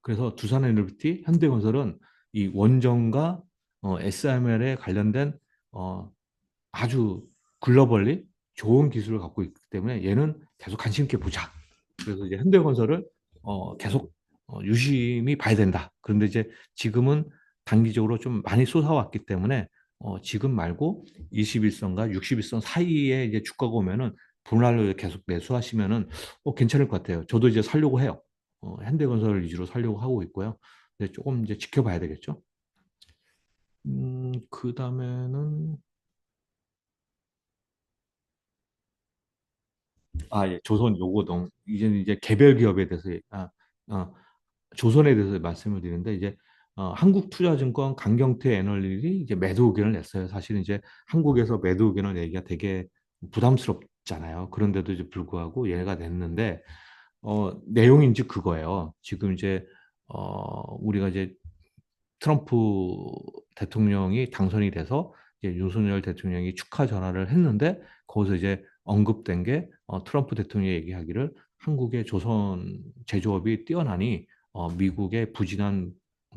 A: 그래서 두산에너비티, 현대건설은 이 원전과 SML에 관련된 어, 아주 글로벌리 좋은 기술을 갖고 있기 때문에 얘는 계속 관심 있게 보자. 그래서 이제 현대건설을 계속 유심히 봐야 된다. 그런데 이제 지금은 단기적으로 좀 많이 쏟아왔기 때문에 지금 말고 21선과 61선 사이에 이제 주가가 오면은 분할로 계속 매수하시면은 괜찮을 것 같아요. 저도 이제 살려고 해요. 현대건설 위주로 살려고 하고 있고요. 근데 조금 이제 지켜봐야 되겠죠. 그 다음에는 예, 조선 요거 너무 이제는 이제 개별 기업에 대해서 아, 조선에 대해서 말씀을 드리는데 이제 한국투자증권 강경태 애널리스트 이제 매도 의견을 냈어요. 사실은 이제 한국에서 매도 의견을 내기가 되게 부담스럽잖아요. 그런데도 이제 불구하고 얘가 냈는데 내용인지 그거예요. 지금 이제 우리가 이제 트럼프 대통령이 당선이 돼서 이제 윤석열 대통령이 축하 전화를 했는데 거기서 이제 언급된 게 트럼프 대통령이 얘기하기를 한국의 조선 제조업이 뛰어나니 미국의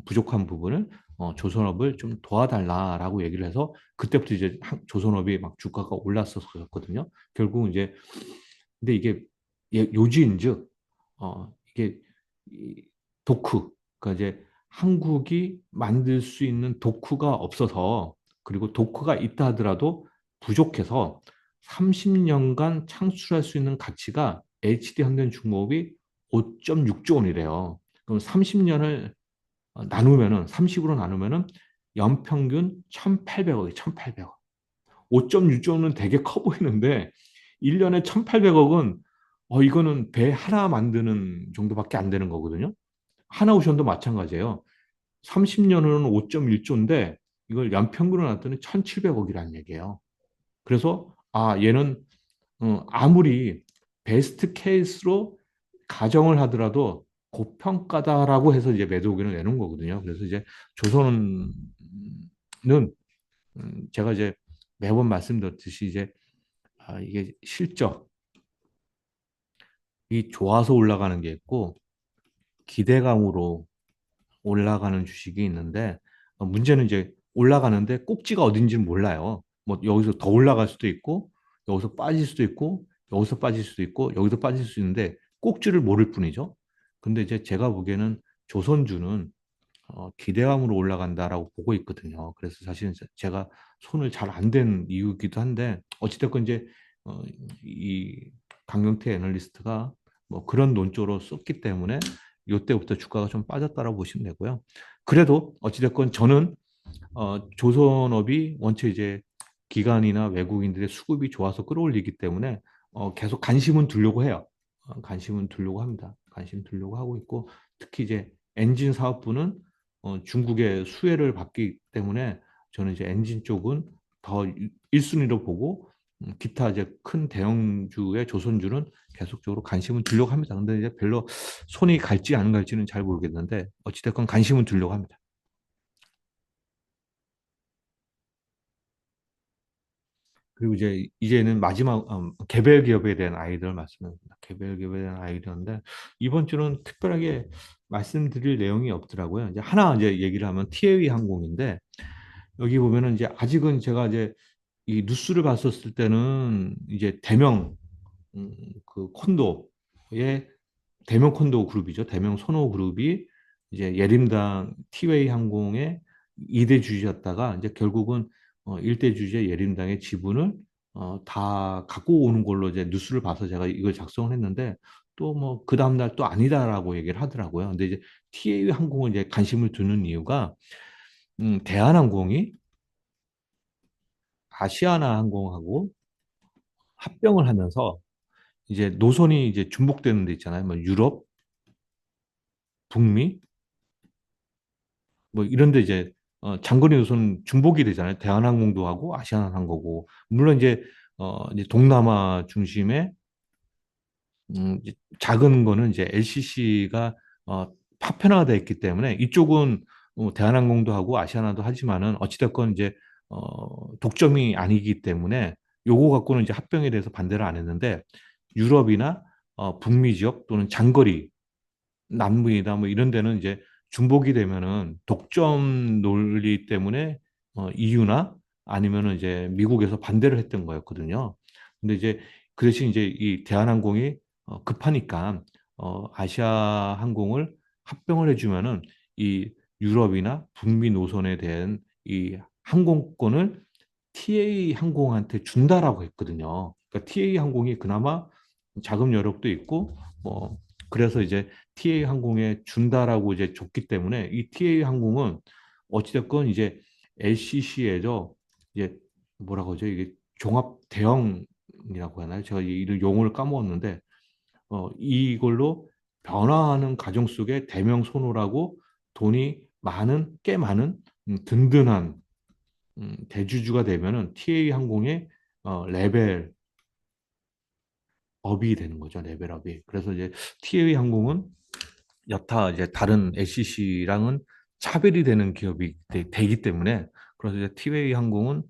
A: 부족한 부분을 조선업을 좀 도와달라라고 얘기를 해서 그때부터 이제 조선업이 막 주가가 올랐었거든요. 결국은 이제 근데 이게 요지인즉 이게 도크 그러니까 이제 한국이 만들 수 있는 도크가 없어서 그리고 도크가 있다 하더라도 부족해서 30년간 창출할 수 있는 가치가 HD 현대중공업이 5.6조 원이래요. 그럼 30년을 나누면은 30으로 나누면은 연평균 1,800억이 1,800억. 5.6조 원은 되게 커 보이는데 1년에 1,800억은 이거는 배 하나 만드는 정도밖에 안 되는 거거든요. 하나오션도 마찬가지예요. 30년은 5.1조인데 이걸 연평균으로 놨더니 1,700억이라는 얘기예요. 그래서 얘는 아무리 베스트 케이스로 가정을 하더라도 고평가다라고 해서 이제 매도 의견을 내는 거거든요. 그래서 이제 조선은 제가 이제 매번 말씀드렸듯이 이제 이게 실적이 좋아서 올라가는 게 있고 기대감으로 올라가는 주식이 있는데 문제는 이제 올라가는데 꼭지가 어딘지는 몰라요. 뭐 여기서 더 올라갈 수도 있고 여기서 빠질 수도 있고 여기서 빠질 수도 있고 여기서 빠질 수 있는데 꼭지를 모를 뿐이죠. 근데 이제 제가 보기에는 조선주는 기대감으로 올라간다라고 보고 있거든요. 그래서 사실은 제가 손을 잘 안 댄 이유이기도 한데 어찌됐건 이제 어, 이 강경태 애널리스트가 뭐 그런 논조로 썼기 때문에 이때부터 주가가 좀 빠졌다라고 보시면 되고요. 그래도 어찌됐건 저는 조선업이 원체 이제 기관이나 외국인들의 수급이 좋아서 끌어올리기 때문에 계속 관심은 두려고 해요. 관심은 두려고 합니다. 관심 두려고 하고 있고 특히 이제 엔진 사업부는 중국의 수혜를 받기 때문에 저는 이제 엔진 쪽은 더 1순위로 보고 기타 이제 큰 대형주의 조선주는 계속적으로 관심은 두려고 합니다. 근데 이제 별로 손이 갈지 안 갈지는 잘 모르겠는데 어찌됐건 관심은 두려고 합니다. 그리고 이제는 마지막 개별 기업에 대한 아이디어를 말씀드립니다. 개별 기업에 대한 아이디어인데 이번 주는 특별하게 말씀드릴 내용이 없더라고요. 이제 하나 이제 얘기를 하면 티웨이 항공인데 여기 보면은 이제 아직은 제가 이제 이 뉴스를 봤었을 때는 이제 대명 음, 그 콘도의 대명 콘도 그룹이죠. 대명 손호 그룹이 이제 예림당 티웨이 항공의 2대 주주였다가 이제 결국은 1대 주주의 예림당의 지분을 다 갖고 오는 걸로 이제 뉴스를 봐서 제가 이걸 작성을 했는데 또 뭐 그 다음날 또 아니다라고 얘기를 하더라고요. 근데 이제 티웨이 항공을 이제 관심을 두는 이유가 대한항공이 아시아나 항공하고 합병을 하면서 이제 노선이 이제 중복되는 데 있잖아요. 뭐 유럽, 북미 뭐 이런 데 이제 장거리 노선 중복이 되잖아요. 대한항공도 하고 아시아나항공고 물론 이제 동남아 중심의 이제 작은 거는 이제 LCC가 파편화되어 있기 때문에 이쪽은 대한항공도 하고 아시아나도 하지만은 어찌됐건 이제 독점이 아니기 때문에 요거 갖고는 이제 합병에 대해서 반대를 안 했는데 유럽이나 북미 지역 또는 장거리 남부이다 뭐 이런 데는 이제 중복이 되면은 독점 논리 때문에 EU나 아니면은 이제 미국에서 반대를 했던 거였거든요. 근데 이제 그 대신 이제 이 대한항공이 급하니까 아시아 항공을 합병을 해주면은 이 유럽이나 북미 노선에 대한 이 항공권을 TA 항공한테 준다라고 했거든요. 그러니까 TA 항공이 그나마 자금 여력도 있고 뭐 그래서 이제 TA 항공에 준다라고 이제 줬기 때문에 이 TA 항공은 어찌됐건 이제 LCC에서 이제 뭐라고 하죠? 이게 종합 대형이라고 하나요? 제가 이 용어를 까먹었는데 이걸로 변화하는 과정 속에 대명 손호라고 돈이 많은 꽤 많은 든든한 대주주가 되면은 TA 항공의 레벨업이 되는 거죠. 레벨업이. 그래서 이제 TA 항공은 여타 이제 다른 LCC랑은 차별이 되는 기업이 기 때문에 그래서 이제 티웨이 항공은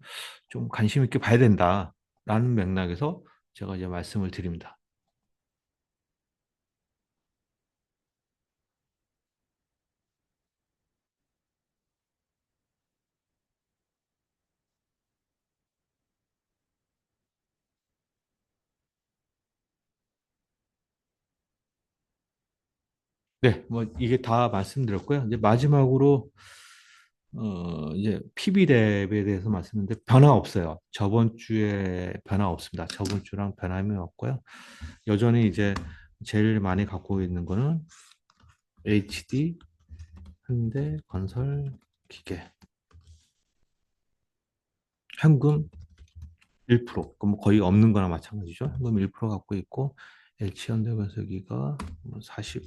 A: 좀 관심 있게 봐야 된다라는 맥락에서 제가 이제 말씀을 드립니다. 네, 뭐 이게 다 말씀드렸고요. 이제 마지막으로 이제 PB 랩에 대해서 말씀드렸는데 변화 없어요. 저번 주에 변화 없습니다. 저번 주랑 변함이 없고요. 여전히 이제 제일 많이 갖고 있는 거는 HD 현대 건설 기계 현금 1%, 그럼 거의 없는 거나 마찬가지죠. 현금 1% 갖고 있고 LG 현대건설기가 40,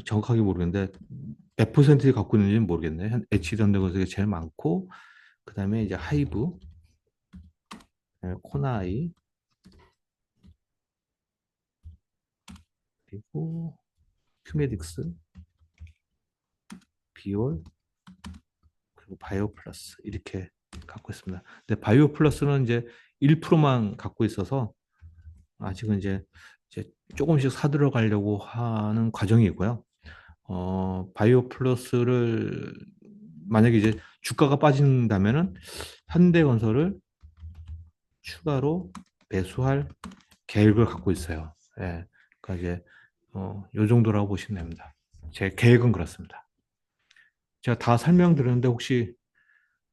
A: 정확하게 모르겠는데 몇 퍼센트 갖고 있는지는 모르겠네. LG 현대건설이 제일 많고 그다음에 이제 하이브, 코나이 그리고 휴메딕스, 비올 그리고 바이오 플러스 이렇게 갖고 있습니다. 근데 바이오 플러스는 이제 1%만 갖고 있어서 아직은 이제 조금씩 사들어가려고 하는 과정이고요. 바이오 플러스를 만약에 이제 주가가 빠진다면은 현대건설을 추가로 매수할 계획을 갖고 있어요. 예. 그러니까 이제 요 정도라고 보시면 됩니다. 제 계획은 그렇습니다. 제가 다 설명드렸는데 혹시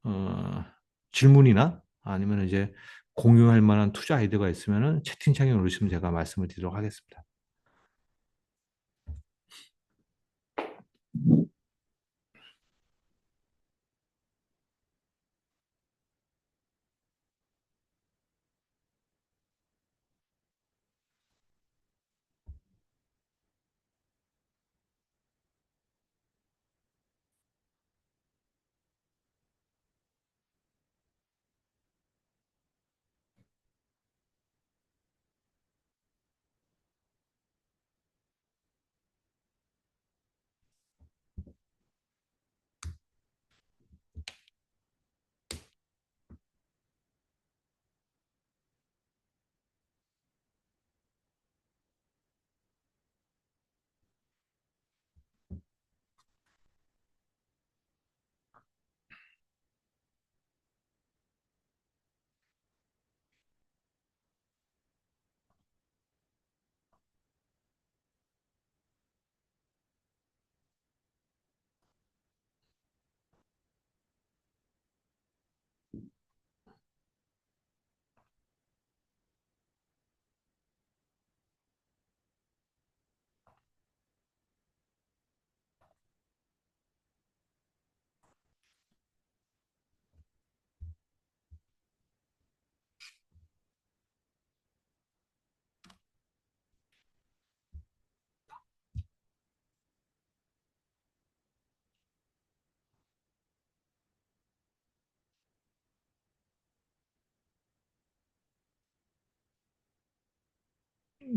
A: 어, 질문이나 아니면 이제 공유할 만한 투자 아이디어가 있으면은 채팅창에 올리시면 제가 말씀을 드리도록 하겠습니다.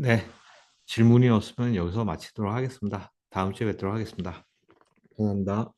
A: 네, 질문이 없으면 여기서 마치도록 하겠습니다. 다음 주에 뵙도록 하겠습니다. 감사합니다.